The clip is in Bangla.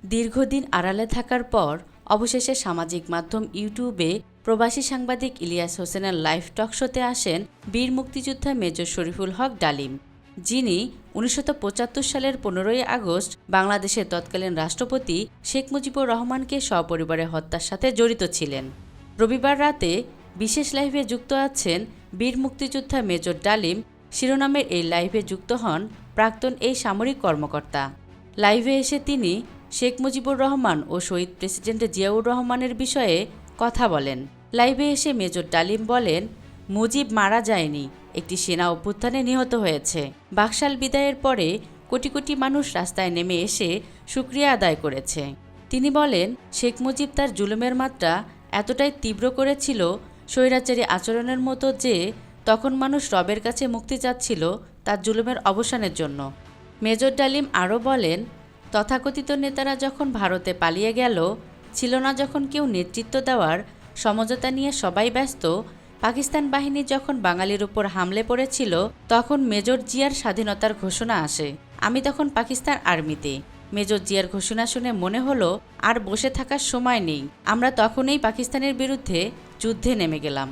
দীর্ঘদিন আড়ালে থাকার পর অবশেষে সামাজিক মাধ্যম ইউটিউবে প্রবাসী সাংবাদিক ইলিয়াস হোসেনের লাইভ টক শোতে আসেন বীর মুক্তিযোদ্ধা মেজর শরীফুল হক ডালিম, যিনি ১৯৭৫ সালের ১৫ই আগস্ট বাংলাদেশের তৎকালীন রাষ্ট্রপতি শেখ মুজিবুর রহমানকে সপরিবারে হত্যার সাথে জড়িত ছিলেন। রবিবার রাতে বিশেষ লাইভে যুক্ত আছেন বীর মুক্তিযোদ্ধা মেজর ডালিম শিরোনামের এই লাইভে যুক্ত হন প্রাক্তন এই সামরিক কর্মকর্তা। লাইভে এসে তিনি শেখ মুজিবুর রহমান ও শহীদ প্রেসিডেন্ট জিয়াউর রহমানের বিষয়ে কথা বলেন। লাইভে এসে মেজর ডালিম বলেন, মুজিব মারা যায়নি, একটি সেনা অভ্যুত্থানে নিহত হয়েছে। বাকশাল বিদায়ের পরে কোটি কোটি মানুষ রাস্তায় নেমে এসে শুকরিয়া আদায় করেছে। তিনি বলেন, শেখ মুজিব তার জুলুমের মাত্রা এতটাই তীব্র করেছিল, স্বৈরাচারী আচরণের মতো, যে তখন মানুষ রবের কাছে মুক্তি চাচ্ছিল তার জুলুমের অবসানের জন্য। মেজর ডালিম আরও বলেন, তথাকথিত নেতারা যখন ভারতে পালিয়ে গেল, ছিল না যখন কেউ নেতৃত্ব দেওয়ার, সমঝোতা নিয়ে সবাই ব্যস্ত, পাকিস্তান বাহিনী যখন বাঙালির উপর হামলে পড়েছিল, তখন মেজর জিয়ার স্বাধীনতার ঘোষণা আসে। আমি তখন পাকিস্তান আর্মিতে। মেজর জিয়ার ঘোষণা শুনে মনে হলো আর বসে থাকার সময় নেই, আমরা তখনই পাকিস্তানের বিরুদ্ধে যুদ্ধে নেমে গেলাম।